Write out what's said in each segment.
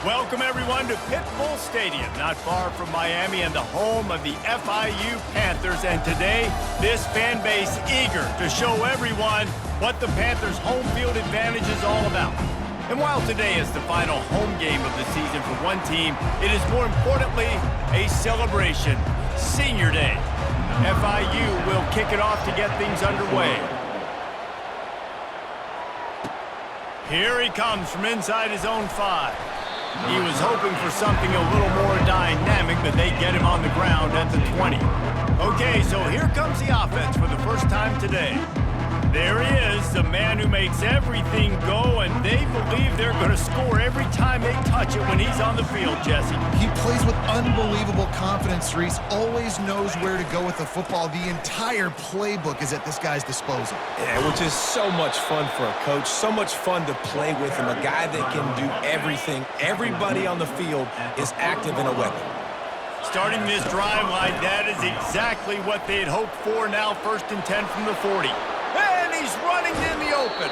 Welcome, everyone, to Pitbull Stadium, not far from Miami and the home of the FIU Panthers. And today, this fan base eager to show everyone what the Panthers' home field advantage is all about. And while today is the final home game of the season for one team, it is more importantly a celebration. Senior Day. FIU will kick it off to get things underway. Here he comes from inside his own 5. He was hoping for something a little more dynamic, but they get him on the ground at the 20. Okay, so here comes the offense for the first time today. There he is, the man who makes everything go, and they believe they're going to score every time they touch it when he's on the field, Jesse. He plays with unbelievable confidence, Reese. Always knows where to go with the football. The entire playbook is at this guy's disposal. Yeah, which is so much fun for a coach, so much fun to play with him, a guy that can do everything. Everybody on the field is active in a weapon. Starting this drive like that is exactly what they had hoped for. Now 1st and 10 from the 40. And he's running in the open.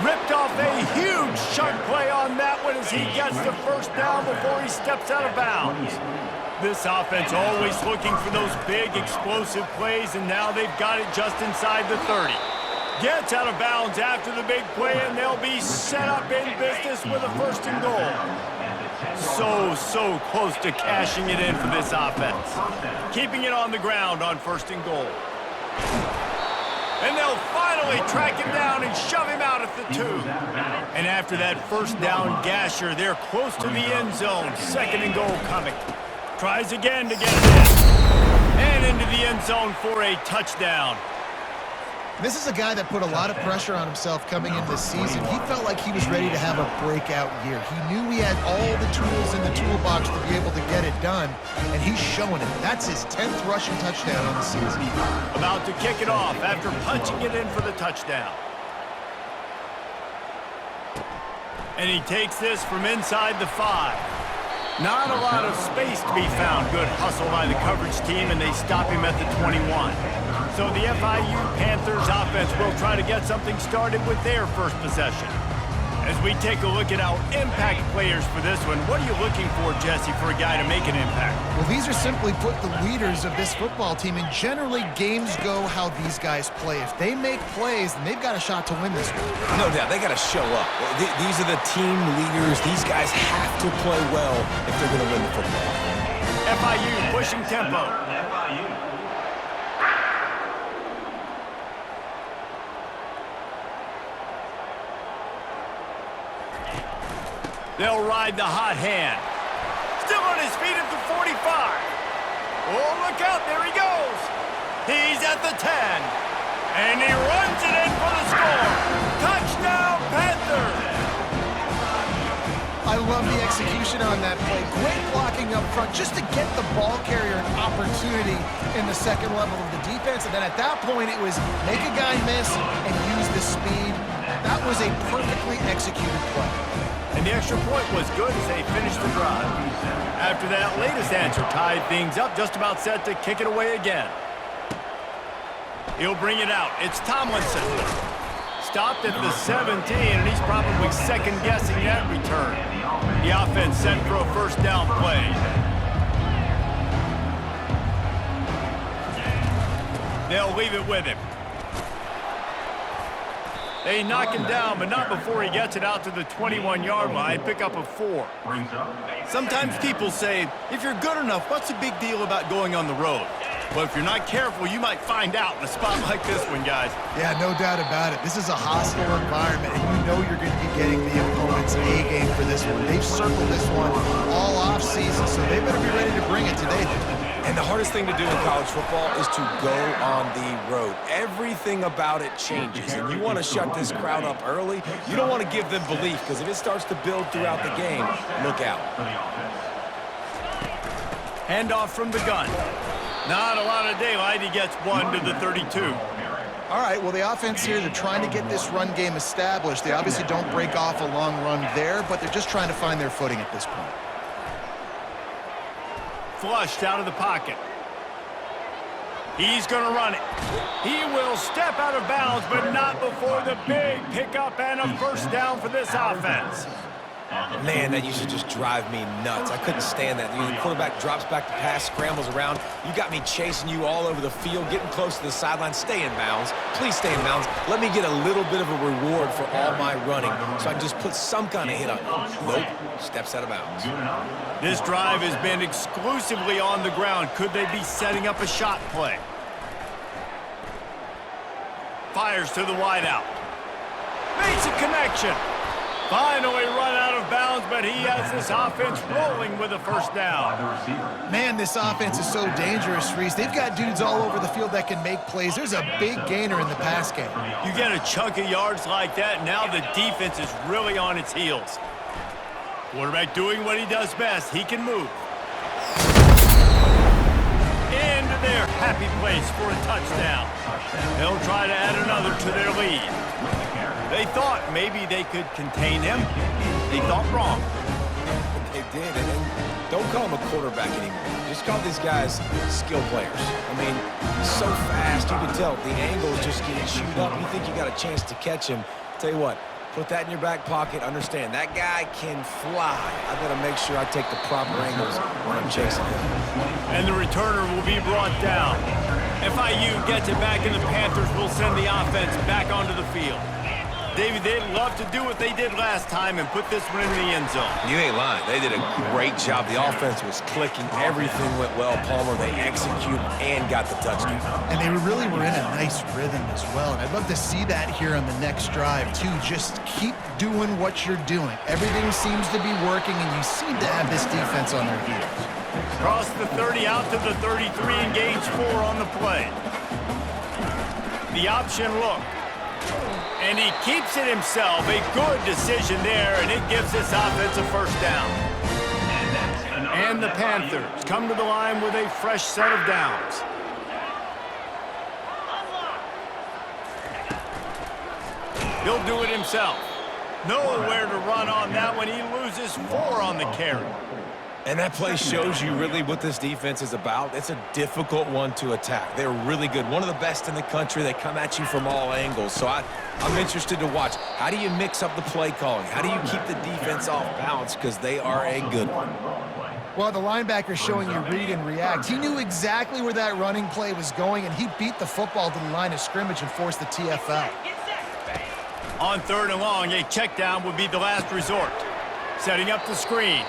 Ripped off a huge sharp play on that one as he gets the first down before he steps out of bounds. This offense always looking for those big explosive plays, and now they've got it just inside the 30. Gets out of bounds after the big play, and they'll be set up in business with a 1st and goal. So close to cashing it in for this offense. Keeping it on the ground on 1st and goal. And they'll finally track him down and shove him out at the 2. And after that 1st down gasher, they're close to the end zone. 2nd and goal coming. Tries again to get it in. And into the end zone for a touchdown. This is a guy that put a lot of pressure on himself coming into this season. He felt like he was ready to have a breakout year. He knew he had all the tools in the toolbox to be able to get it done, and he's showing it. That's his 10th rushing touchdown on the season. About to kick it off after punching it in for the touchdown. And he takes this from inside the 5. Not a lot of space to be found. Good hustle by the coverage team, and they stop him at the 21. So the FIU Panthers offense will try to get something started with their first possession. As we take a look at our impact players for this one, what are you looking for, Jesse, for a guy to make an impact? Well, these are simply put the leaders of this football team, and generally games go how these guys play. If they make plays, then they've got a shot to win this one. No doubt, they got to show up. These are the team leaders. These guys have to play well if they're going to win the football. FIU pushing tempo. They'll ride the hot hand. Still on his feet at the 45. Oh, look out. There he goes. He's at the 10. And he runs it in for the score. Touchdown, Panthers. I love the execution on that play. Great blocking up front just to get the ball carrier an opportunity in the second level of the defense. And then at that point, it was make a guy miss and use the speed. That was a perfectly executed play. And the extra point was good as they finished the drive. After that latest answer tied things up, just about set to kick it away again. He'll bring it out. It's Tomlinson. Stopped at the 17, and he's probably second-guessing that return. The offense set for a 1st down play. They'll leave it with him. They knock him down, but not before he gets it out to the 21-yard line. Pick up a 4. Sometimes people say, if you're good enough, what's the big deal about going on the road? Well, if you're not careful, you might find out in a spot like this one, guys. Yeah, no doubt about it. This is a hostile environment, and you know you're going to be getting the opponent's A-game for this one. They've circled this one all off-season, so they better be ready to bring it today. And the hardest thing to do in college football is to go on the road. Everything about it changes, and you want to shut this crowd up early. You don't want to give them belief, because if it starts to build throughout the game, look out. Handoff from the gun. Not a lot of daylight. He gets 1 to the 32. All right, well, the offense here, they're trying to get this run game established. They obviously don't break off a long run there, but they're just trying to find their footing at this point. Flushed out of the pocket. He's going to run it. He will step out of bounds, but not before the big pickup and a 1st down for this offense. Man, that used to just drive me nuts. I couldn't stand that. The quarterback drops back to pass, scrambles around. You got me chasing you all over the field, getting close to the sideline. Stay in bounds. Please stay in bounds. Let me get a little bit of a reward for all my running so I can just put some kind of hit on you. Nope. Steps out of bounds. This drive has been exclusively on the ground. Could they be setting up a shot play? Fires to the wideout. Makes a connection. Finally run out of bounds, but he has this offense rolling with a first down. Man, this offense is so dangerous, Reese. They've got dudes all over the field that can make plays. There's a big gainer in the pass game. You get a chunk of yards like that, now the defense is really on its heels. Quarterback doing what he does best. He can move. Into their happy place for a touchdown. They'll try to add another to their lead. They thought maybe they could contain him. They thought wrong. They did, and don't call him a quarterback anymore. Just call these guys skill players. I mean, he's so fast, you can tell the angle's just getting chewed up. You think you got a chance to catch him. Tell you what, put that in your back pocket. Understand, that guy can fly. I got to make sure I take the proper angles when I'm chasing him. And the returner will be brought down. FIU gets it back, and the Panthers will send the offense back onto the field. David, they'd love to do what they did last time and put this one in the end zone. You ain't lying. They did a great job. The offense was clicking. Everything went well. Palmer, they executed and got the touchdown. And they really were in a nice rhythm as well. And I'd love to see that here on the next drive, too. Just keep doing what you're doing. Everything seems to be working, and you seem to have this defense on their heels. Cross the 30 out to the 33, engage 4 on the play. The option look. And he keeps it himself. A good decision there, and it gives this offense a first down. And the Panthers come to the line with a fresh set of downs. He'll do it himself. Nowhere to run on that one. He loses 4 on the carry. And that play shows you really what this defense is about. It's a difficult one to attack. They're really good. One of the best in the country. They come at you from all angles. So I'm interested to watch. How do you mix up the play calling? How do you keep the defense off balance? Because they are a good one. Well, the linebacker's showing you read and react. He knew exactly where that running play was going, and he beat the football to the line of scrimmage and forced the TFL. On 3rd and long, a check down would be the last resort. Setting up the screen.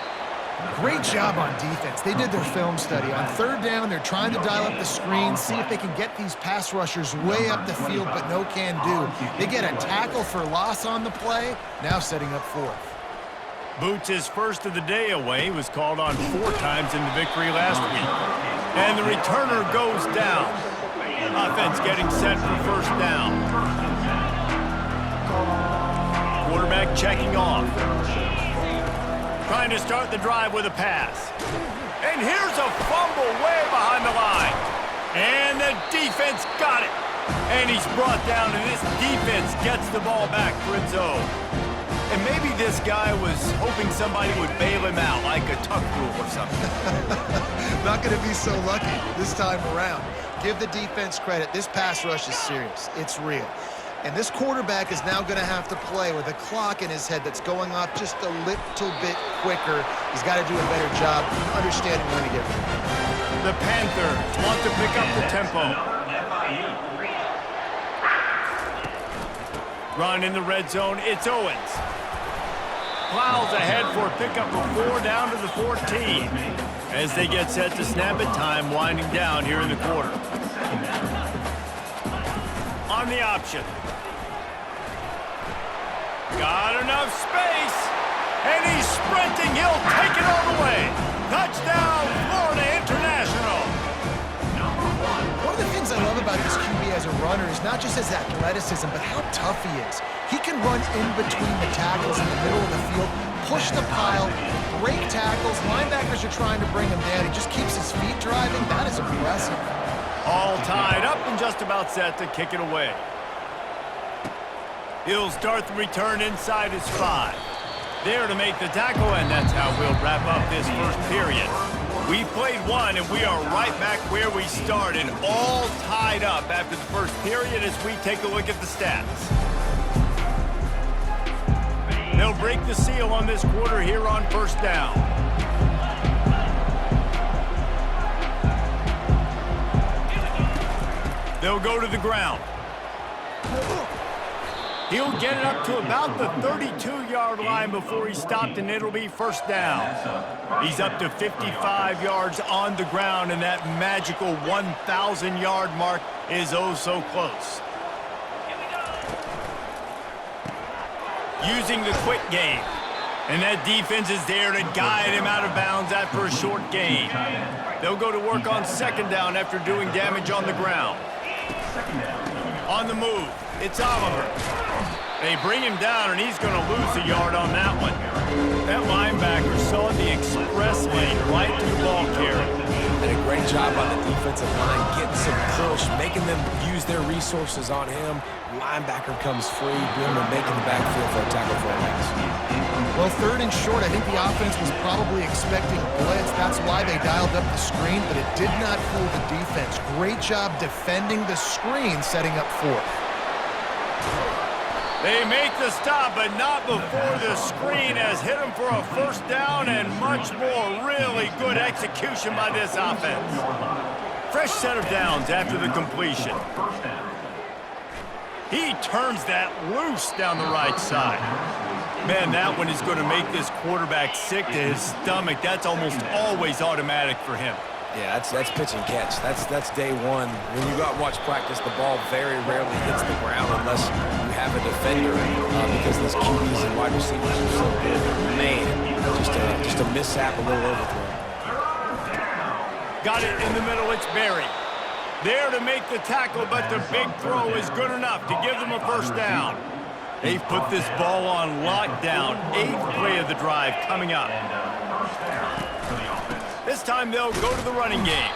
Great job on defense. They did their film study. On 3rd down, they're trying to dial up the screen, see if they can get these pass rushers way up the field, but no can do. They get a tackle for loss on the play, now setting up 4th. Boots' first of the day away was called on 4 times in the victory last week. And the returner goes down. Offense getting set for first down. Quarterback checking off. Trying to start the drive with a pass. And here's a fumble way behind the line. And the defense got it. And he's brought down, and this defense gets the ball back for its own. And maybe this guy was hoping somebody would bail him out, like a tuck rule or something. Not going to be so lucky this time around. Give the defense credit. This pass rush is serious. It's real. And this quarterback is now going to have to play with a clock in his head that's going off just a little bit quicker. He's got to do a better job understanding when to get rid. The Panthers want to pick up the tempo. Run in the red zone. It's Owens. Plows ahead for a pickup of 4 down to the 14. As they get set to snap it, time winding down here in the quarter. On the option. Got enough space, and he's sprinting. He'll take it all the way. Touchdown, Florida International. One of the things I love about this QB as a runner is not just his athleticism, but how tough he is. He can run in between the tackles in the middle of the field, push the pile, break tackles. Linebackers are trying to bring him down. He just keeps his feet driving. That is impressive. All tied up and just about set to kick it away. He'll start the return inside his 5. There to make the tackle, and that's how we'll wrap up this first period. We played 1, and we are right back where we started, all tied up after the first period as we take a look at the stats. They'll break the the seal on this quarter here on first down. They'll go to the ground. He'll get it up to about the 32-yard line before he's stopped, and it'll be first down. He's up to 55 yards on the ground, and that magical 1,000-yard mark is oh so close. Using the quick game, and that defense is there to guide him out of bounds after a short gain. They'll go to work on second down after doing damage on the ground. On the move, it's Oliver. They bring him down, and he's going to lose a yard on that one. That linebacker saw the express lane right to the ball carrier. Did a great job on the defensive line, getting some push, making them use their resources on him. Linebacker comes free, being able to make in the backfield for a tackle for a loss. Well, third and short, I think the offense was probably expecting blitz. That's why they dialed up the screen, but it did not fool the defense. Great job defending the screen, setting up fourth. They make the stop, but not before the screen has hit him for a first down, and much more. Really good execution by this offense. Fresh set of downs after the completion. He turns that loose down the right side. Man, that one is going to make this quarterback sick to his stomach. That's almost always automatic for him. Yeah, that's pitch and catch. That's day one. When you go out and watch practice, the ball very rarely hits the ground unless you have a defender because these QBs and wide receivers are so good. Man, just a mishap, a little overthrow. Got it in the middle, it's Berry. There to make the tackle, but the big throw is good enough to give them a first down. They've put this ball on lockdown. 8th play of the drive coming up. This time they'll go to the running game.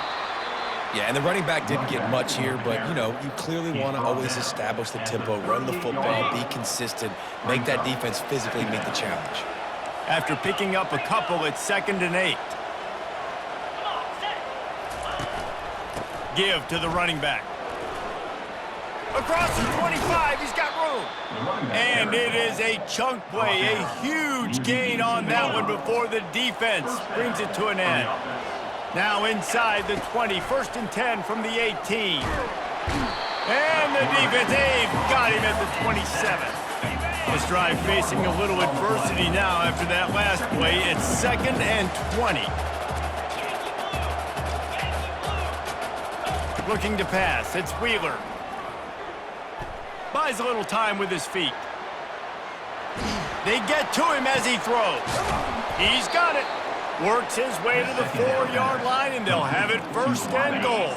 Yeah, and the running back didn't get much here, but, you know, you clearly want to always establish the tempo, run the football, be consistent, make that defense physically meet the challenge. After picking up a couple, it's 2nd and 8. Give to the running back. Across the 25, he's got room. And it is a chunk play, a huge gain on that one before the defense brings it to an end. Now inside the 20, 1st and 10 from the 18. And the defense, they've got him at the 27. This drive facing a little adversity now after that last play. It's 2nd and 20. Looking to pass, it's Wheeler. Buys a little time with his feet. They get to him as he throws. He's got it. Works his way to the 4-yard line, and they'll have it 1st and goal.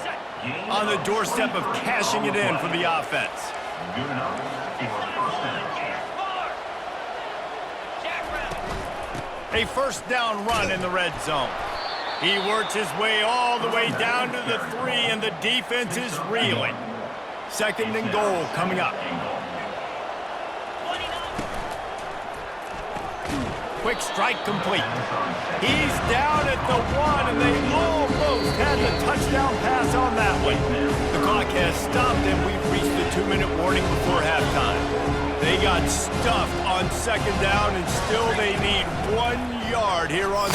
On the doorstep of cashing it in for the offense. A first down run in the red zone. He works his way all the way down to the 3, and the defense is reeling. 2nd and goal coming up. Quick strike complete. He's down at the 1, and they almost had the touchdown pass on that one. The clock has stopped, and we've reached the 2-minute warning before halftime. They got stuffed on 2nd down, and still they need 1 yard here on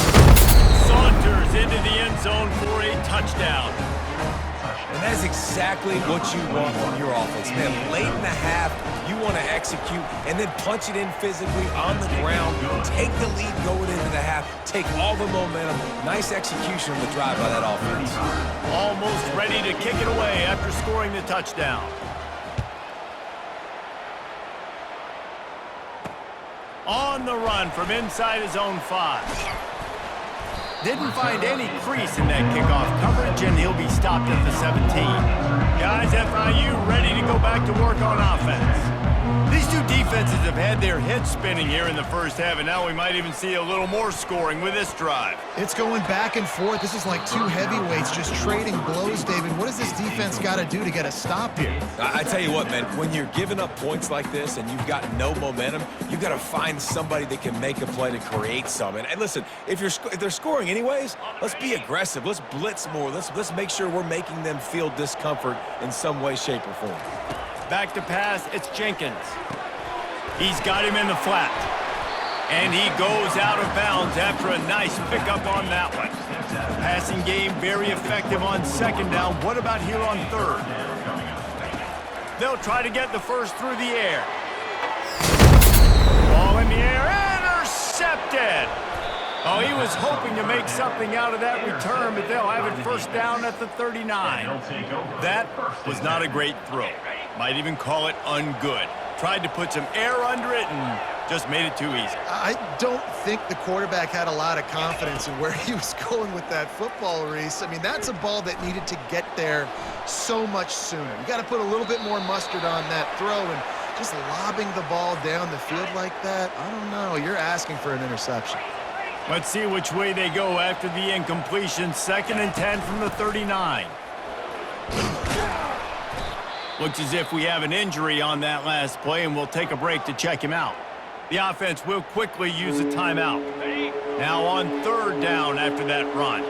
Saunders into the end zone for a touchdown. And that is exactly what you want from your offense, man. Late in the half, you want to execute and then punch it in physically on the ground, take the lead going into the half, take all the momentum. Nice execution of the drive by that offense. Almost ready to kick it away after scoring the touchdown. On the run from inside his own 5. Didn't find any crease in that kickoff coverage, and he'll be stopped at the 17. Guys, FIU ready to go back to work on offense. These two defenses have had their heads spinning here in the first half, and now we might even see a little more scoring with this drive. It's going back and forth. This is like two heavyweights just trading blows, David. What does this defense got to do to get a stop here? I tell you what, man, when you're giving up points like this and you've got no momentum, you've got to find somebody that can make a play to create some. And listen, if they're scoring anyways, let's be aggressive. Let's blitz more. Let's make sure we're making them feel discomfort in some way, shape, or form. Back to pass, it's Jenkins. He's got him in the flat. And he goes out of bounds after a nice pickup on that one. Passing game very effective on second down. What about here on third? They'll try to get the first through the air. Ball in the air, intercepted. Oh, he was hoping to make something out of that return, but they'll have it first down at the 39. That was not a great throw. Might even call it ungood. Tried to put some air under it and just made it too easy. I don't think the quarterback had a lot of confidence in where he was going with that football, Reese. I mean, that's a ball that needed to get there so much sooner. You got to put a little bit more mustard on that throw, and just lobbing the ball down the field like that, I don't know. You're asking for an interception. Let's see which way they go after the incompletion. 2nd and 10 from the 39. Looks as if we have an injury on that last play, and we'll take a break to check him out. The offense will quickly use a timeout. Now on 3rd down after that run.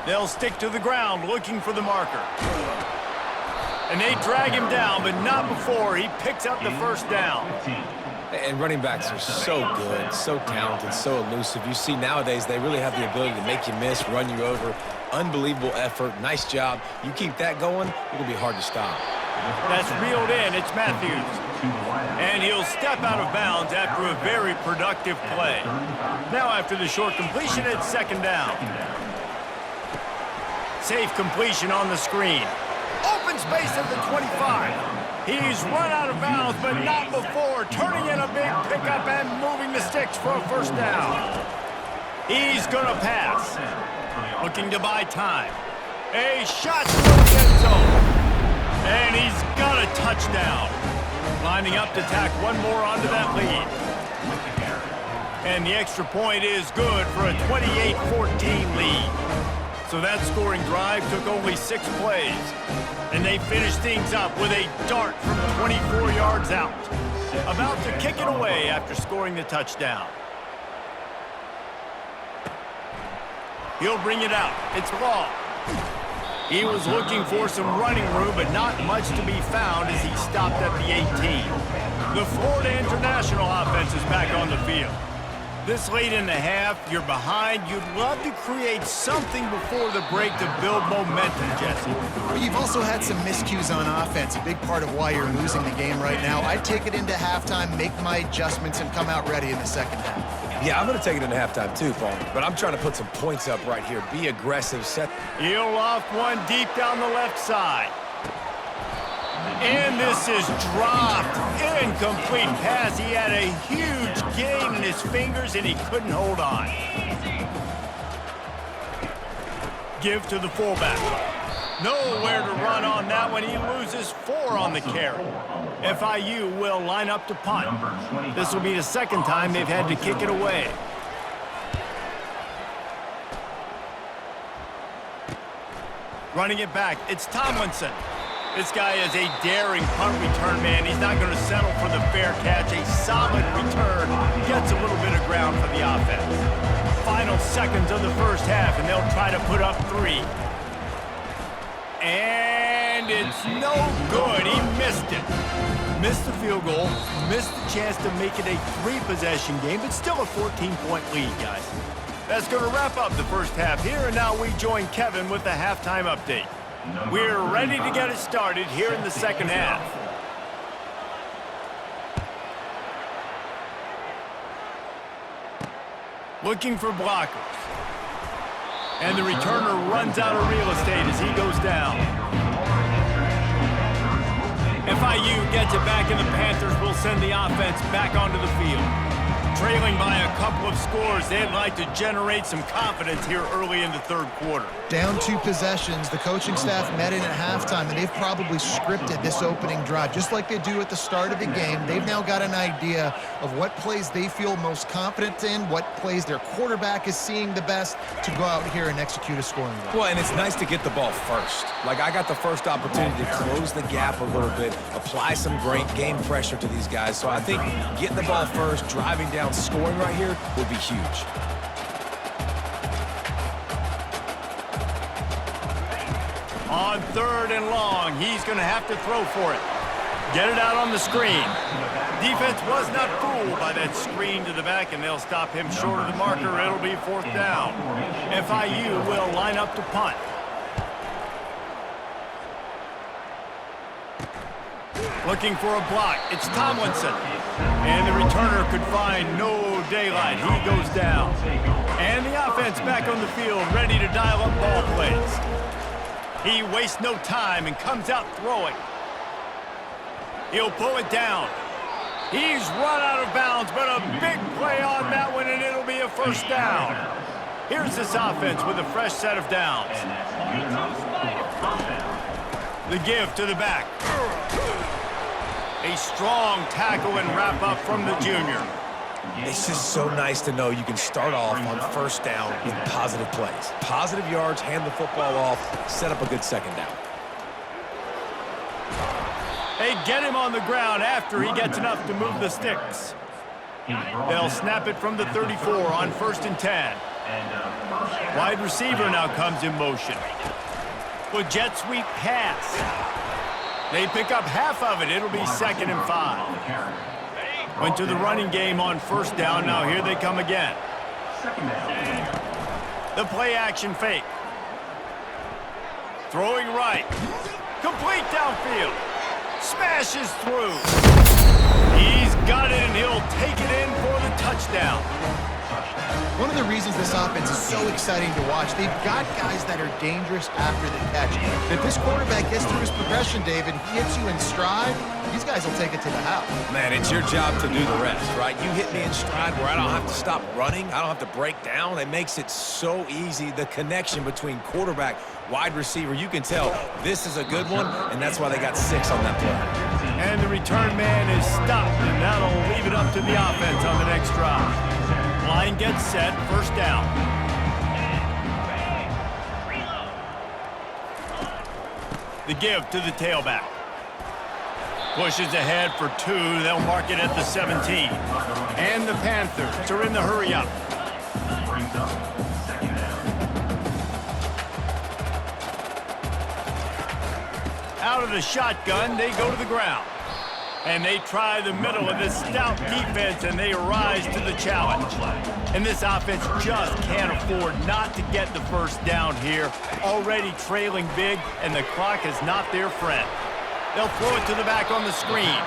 They'll stick to the ground looking for the marker. And they drag him down, but not before he picks up the first down. And running backs are so good, so talented, so elusive. You see nowadays they really have the ability to make you miss, run you over. Unbelievable effort. Nice job. You keep that going, it'll be hard to stop. That's reeled in. It's Matthews. And he'll step out of bounds after a very productive play. Now after the short completion, it's 2nd down. Safe completion on the screen. Open space at the 25. He's run out of bounds, but not before turning in a big pickup and moving the sticks for a first down. He's going to pass. Looking to buy time. A shot to the end zone. And he's got a touchdown. Lining up to tack one more onto that lead. And the extra point is good for a 28-14 lead. So that scoring drive took only 6 plays. And they finished things up with a dart from 24 yards out. About to kick it away after scoring the touchdown. He'll bring it out. It's Law. He was looking for some running room, but not much to be found as he stopped at the 18. The Florida International offense is back on the field. This late in the half, you're behind. You'd love to create something before the break to build momentum, Jesse. But you've also had some miscues on offense, a big part of why you're losing the game right now. I'd take it into halftime, make my adjustments, and come out ready in the second half. Yeah, I'm going to take it into halftime too, Paul. But I'm trying to put some points up right here. Be aggressive. He'll off one deep down the left side. And this is dropped. Incomplete pass. He had a huge gain in his fingers, and he couldn't hold on. Give to the fullback. Nowhere to run on that one. He loses 4 on the carry. FIU will line up to punt. This will be the 2nd time they've had to kick it away. Running it back, it's Tomlinson. This guy is a daring punt return man. He's not going to settle for the fair catch. A solid return. Gets a little bit of ground for the offense. Final seconds of the first half, and they'll try to put up 3. And it's no good. He missed it. Missed the field goal. Missed the chance to make it a 3-possession game, but still a 14-point lead, guys. That's going to wrap up the first half here, and now we join Kevin with the halftime update. We're ready to get it started here in the second half. Looking for blockers. And the returner runs out of real estate as he goes down. FIU gets it back, and the Panthers will send the offense back onto the field. Trailing by a couple of scores, they'd like to generate some confidence here early in the third quarter. Down 2 possessions, the coaching staff met in at halftime, and they've probably scripted this opening drive. Just like they do at the start of the game, they've now got an idea of what plays they feel most confident in, what plays their quarterback is seeing the best to go out here and execute a scoring drive. Well, and it's nice to get the ball first. Like, I got the first opportunity to close the gap a little bit, apply some great game pressure to these guys. So I think getting the ball first, driving down, scoring right here will be huge. On 3rd and long, he's going to have to throw for it. Get it out on the screen. Defense was not fooled by that screen to the back, and they'll stop him short of the marker. It'll be 4th down. FIU will line up to punt. Looking for a block. It's Tomlinson. And the returner could find no daylight. He goes down. And the offense back on the field, ready to dial up ball plays. He wastes no time and comes out throwing. He'll pull it down. He's run out of bounds, but a big play on that one, and it'll be a 1st down. Here's this offense with a fresh set of downs. The give to the back. A strong tackle and wrap up from the junior. It's just so nice to know you can start off on 1st down with positive plays. Positive yards, hand the football off, set up a good 2nd down. They get him on the ground after he gets enough to move the sticks. They'll snap it from the 34 on 1st and 10. Wide receiver now comes in motion. With jet sweep pass. They pick up half of it. It'll be 2nd and 5. Went to the running game on 1st down. Now here they come again. The play action fake. Throwing right. Complete downfield. Smashes through. He's got it, and he'll take it in for the touchdown. One of the reasons this offense is so exciting to watch, they've got guys that are dangerous after the catch. If this quarterback gets through his progression, David, he hits you in stride, these guys will take it to the house. Man, it's your job to do the rest, right? You hit me in stride where I don't have to stop running. I don't have to break down. It makes it so easy. The connection between quarterback, wide receiver, you can tell this is a good one, and that's why they got 6 on that play. And the return man is stopped, and that'll leave it up to the offense on the next drive. Line gets set, 1st down. The give to the tailback. Pushes ahead for 2. They'll mark it at the 17. And the Panthers are in the hurry up. Out of the shotgun, they go to the ground. And they try the middle of this stout defense, and they rise to the challenge. And this offense just can't afford not to get the 1st down here. Already trailing big, and the clock is not their friend. They'll throw it to the back on the screen.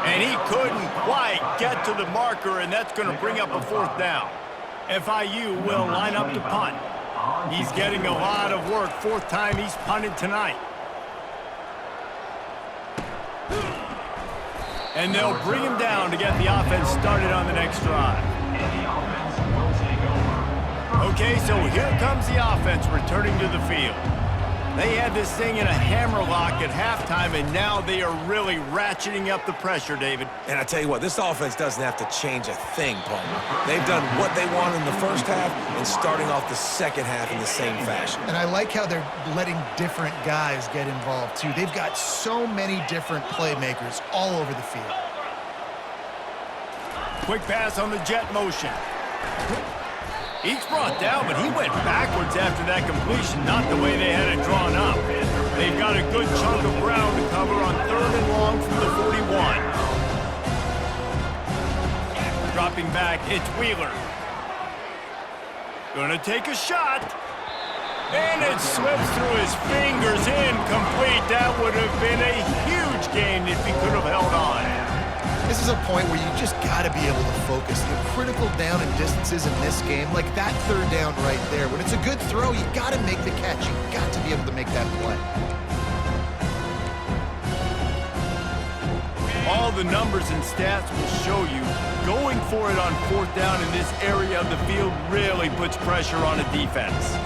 And he couldn't quite get to the marker, and that's going to bring up a 4th down. FIU will line up to punt. He's getting a lot of work. 4th time he's punted tonight. And they'll bring him down to get the offense started on the next drive. Okay, so here comes the offense returning to the field. They had this thing in a hammerlock at halftime, and now they are really ratcheting up the pressure, David. And I tell you what, this offense doesn't have to change a thing, Palmer. They've done what they want in the 1st half and starting off the 2nd half in the same fashion. And I like how they're letting different guys get involved, too. They've got so many different playmakers all over the field. Quick pass on the jet motion. He's brought down, but he went backwards after that completion, not the way they had it drawn up. They've got a good chunk of ground to cover on 3rd and long from the 41. Dropping back, it's Wheeler. Gonna take a shot. And it slips through his fingers, incomplete. That would have been a huge gain if he could have held on. This is a point where you just got to be able to focus. The critical down and distances in this game, like that 3rd down right there. When it's a good throw, you got to make the catch. You got to be able to make that play. All the numbers and stats will show you going for it on 4th down in this area of the field really puts pressure on a defense.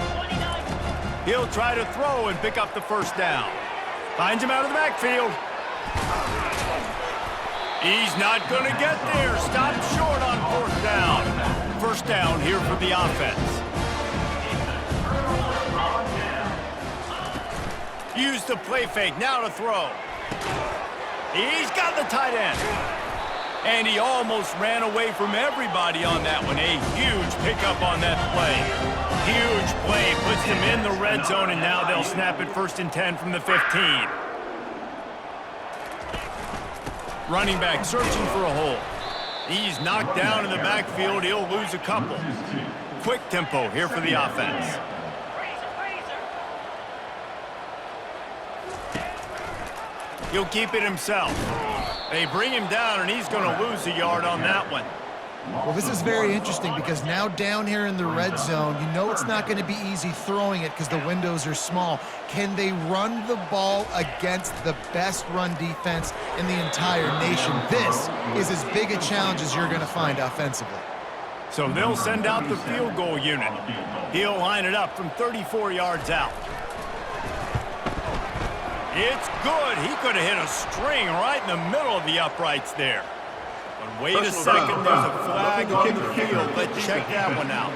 He'll try to throw and pick up the 1st down. Finds him out of the backfield. He's not going to get there. Stopped short on 4th down. 1st down here for the offense. Use the play fake. Now to throw. He's got the tight end. And he almost ran away from everybody on that one. A huge pickup on that play. Huge play puts them in the red zone, and now they'll snap it 1st and 10 from the 15. Running back searching for a hole. He's knocked down in the backfield. He'll lose a couple. Quick tempo here for the offense. He'll keep it himself. They bring him down, and he's going to lose a yard on that one. Well, this is very interesting because now down here in the red zone, you know it's not going to be easy throwing it because the windows are small. Can they run the ball against the best run defense in the entire nation? This is as big a challenge as you're going to find offensively. So they'll send out the field goal unit. He'll line it up from 34 yards out. It's good. He could have hit a string right in the middle of the uprights there. But wait a second, there's a flag on the field. Let's check that one out.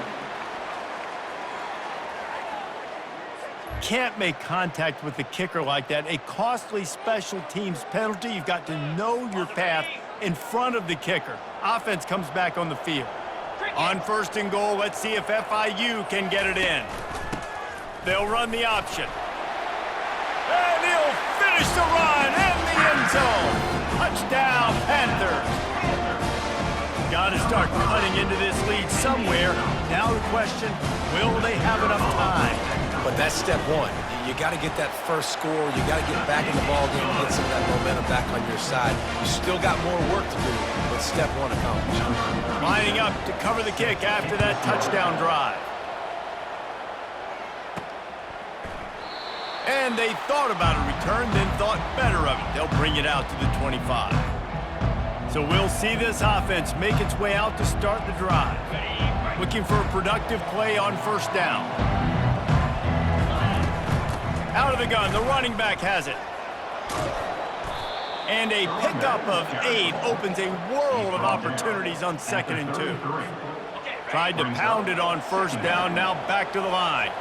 Can't make contact with the kicker like that. A costly special teams penalty. You've got to know your path in front of the kicker. Offense comes back on the field. On 1st and goal, let's see if FIU can get it in. They'll run the option. And he'll finish the run in the end zone. Touchdown, Panthers. Got to start cutting into this lead somewhere. Now the question, will they have enough time? But that's step one. You got to get that first score. You got to get back in the ball game and get some of that momentum back on your side. You still got more work to do, but step one accomplished. Lining up to cover the kick after that touchdown drive. And they thought about a return, then thought better of it. They'll bring it out to the 25. So we'll see this offense make its way out to start the drive. Looking for a productive play on 1st down. Out of the gun, the running back has it. And a pickup of 8 opens a world of opportunities on 2nd and 2. Tried to pound it on 1st down, now back to the line.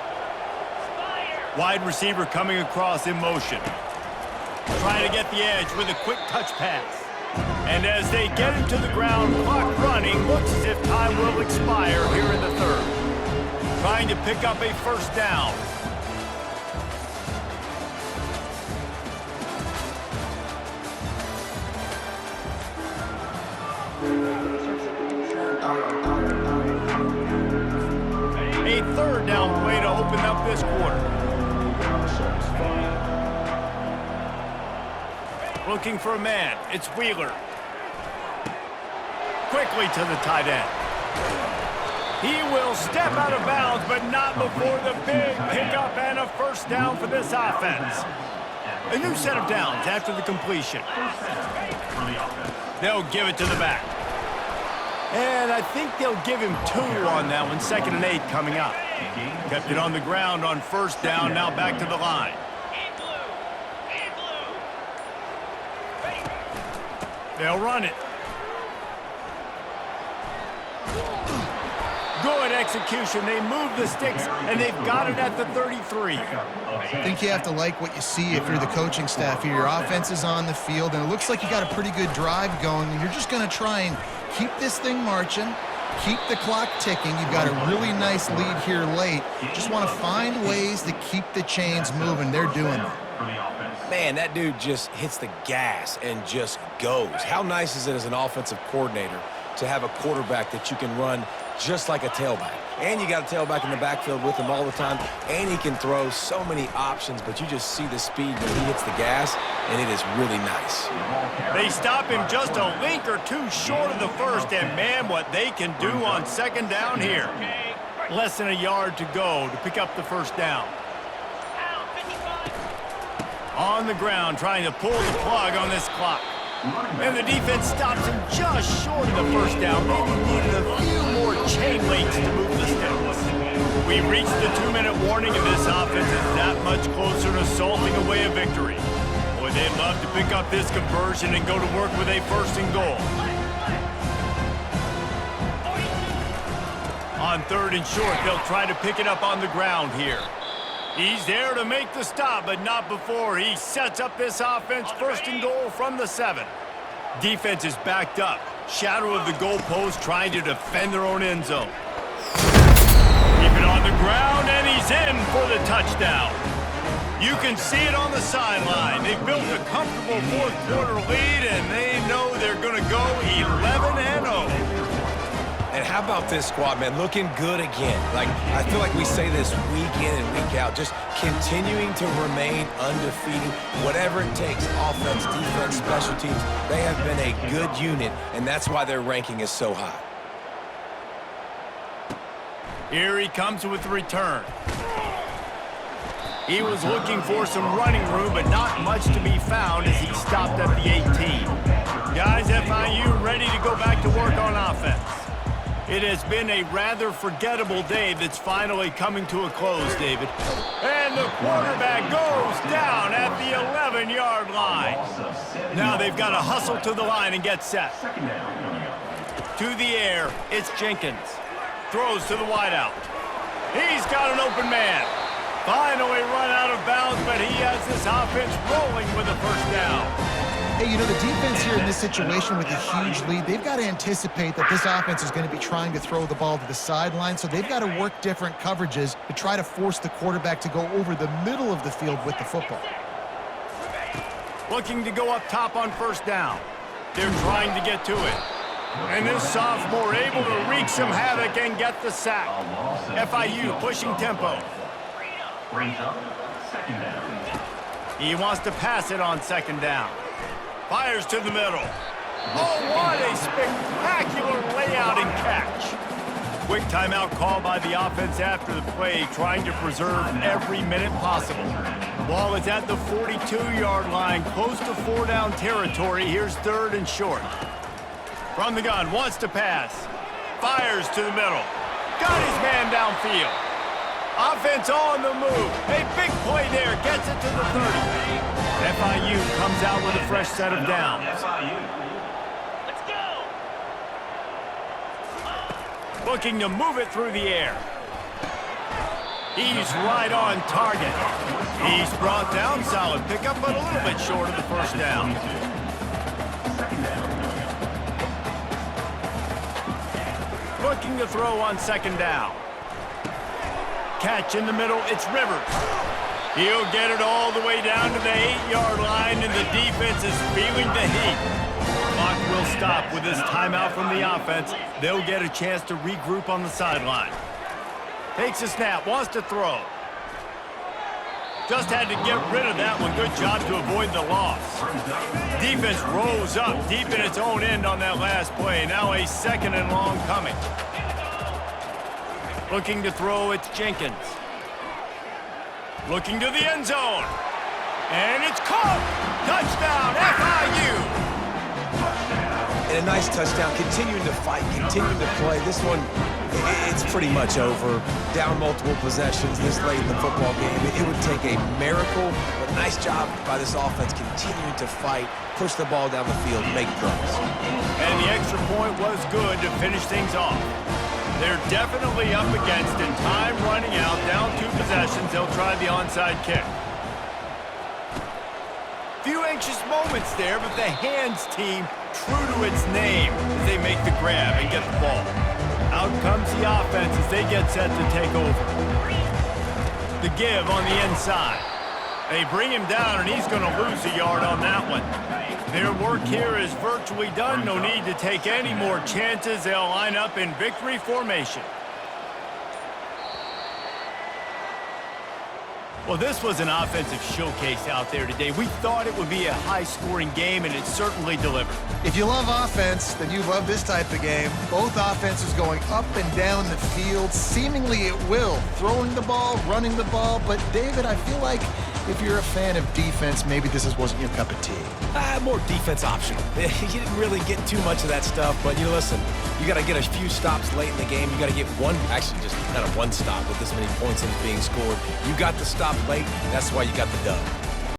Wide receiver coming across in motion. Trying to get the edge with a quick touch pass. And as they get him to the ground, clock running, looks as if time will expire here in the 3rd. Trying to pick up a 1st down. A 3rd down play to open up this quarter. Looking for a man. It's Wheeler. Quickly to the tight end. He will step out of bounds, but not before the big pickup and a 1st down for this offense. A new set of downs after the completion. They'll give it to the back. And I think they'll give him 2 on that one. 2nd and 8 coming up. Kept it on the ground on 1st down, now back to the line. They'll run it. Good execution. They move the sticks, and they've got it at the 33. I think you have to like what you see if you're the coaching staff here. Your offense is on the field, and it looks like you got a pretty good drive going, and you're just going to try and keep this thing marching, keep the clock ticking. You've got a really nice lead here late. Just want to find ways to keep the chains moving. They're doing it. Man, that dude just hits the gas and just goes. How nice is it as an offensive coordinator to have a quarterback that you can run just like a tailback? And you got a tailback in the backfield with him all the time, and he can throw so many options, but you just see the speed when he hits the gas, and it is really nice. They stop him just a link or 2 short of the 1st, and man, what they can do on 2nd down here. Less than a yard to go to pick up the 1st down. On the ground, trying to pull the plug on this clock. And the defense stops him just short of the 1st down. Maybe needed a few more chain links to move the sticks. We reached the 2-minute warning, and this offense is that much closer to salting away a victory. Boy, they'd love to pick up this conversion and go to work with a 1st and goal. On 3rd and short, they'll try to pick it up on the ground here. He's there to make the stop, but not before he sets up this offense 1st and goal from the 7. Defense is backed up. Shadow of the goalpost trying to defend their own end zone. Keep it on the ground, and he's in for the touchdown. You can see it on the sideline. They've built a comfortable fourth-quarter lead, and they know they're going to go 11-0. And how about this squad, man? Looking good again. Like, I feel like we say this week in and week out, just continuing to remain undefeated, whatever it takes, offense, defense, special teams. They have been a good unit, and that's why their ranking is so high. Here he comes with the return. He was looking for some running room, but not much to be found as he stopped at the 18. Guys, FIU ready to go back to work on offense. It has been a rather forgettable day that's finally coming to a close, David. And the quarterback goes down at the 11-yard line. Now they've got to hustle to the line and get set. To the air, it's Jenkins. Throws to the wideout. He's got an open man. Finally run out of bounds, but he has this offense rolling with a first down. Hey, you know, the defense here in this situation with a huge lead, they've got to anticipate that this offense is going to be trying to throw the ball to the sideline, so they've got to work different coverages to try to force the quarterback to go over the middle of the field with the football. Looking to go up top on first down. They're trying to get to it. And this sophomore able to wreak some havoc and get the sack. FIU pushing tempo. He wants to pass it on second down. Fires to the middle. Oh, what a spectacular layout and catch. Quick timeout call by the offense after the play, trying to preserve every minute possible. Ball is at the 42-yard line, close to four-down territory. Here's third and short. From the gun, wants to pass. Fires to the middle. Got his man downfield. Offense on the move. A big play there. Gets it to the 30. FIU comes out with a fresh set of downs. Let's go. Looking to move it through the air. He's right on target. He's brought down. Solid pickup, but a little bit short of the first down. Looking to throw on second down. Catch in the middle, it's Rivers. He'll get it all the way down to the 8-yard line, and the defense is feeling the heat. Clock will stop with this timeout from the offense. They'll get a chance to regroup on the sideline. Takes a snap, wants to throw. Just had to get rid of that one. Good job to avoid the loss. Defense rose up deep in its own end on that last play. Now a second and long coming. Looking to throw, it's Jenkins. Looking to the end zone. And it's caught. Touchdown, FIU. And a nice touchdown, continuing to fight, continuing to play. This one, it's pretty much over. Down multiple possessions this late in the football game. It would take a miracle, but nice job by this offense continuing to fight, push the ball down the field, make plays. And the extra point was good to finish things off. They're definitely up against it. Time running out, down 2 possessions. They'll try the onside kick. Few anxious moments there, but the hands team true to its name as they make the grab and get the ball. Out comes the offense as they get set to take over. The give on the inside. They bring him down, and he's going to lose a yard on that one. Their work here is virtually done. No need to take any more chances. They'll line up in victory formation. Well, this was an offensive showcase out there today. We thought it would be a high-scoring game, and it certainly delivered. If you love offense, then you love this type of game. Both offenses going up and down the field, seemingly at will, throwing the ball, running the ball. But, David, I feel like if you're a fan of defense, maybe this wasn't your cup of tea. More defense optional. You didn't really get too much of that stuff, but, listen, you got to get a few stops late in the game. You got to get one stop with this many points being scored. You got the stop late. That's why you got the dub.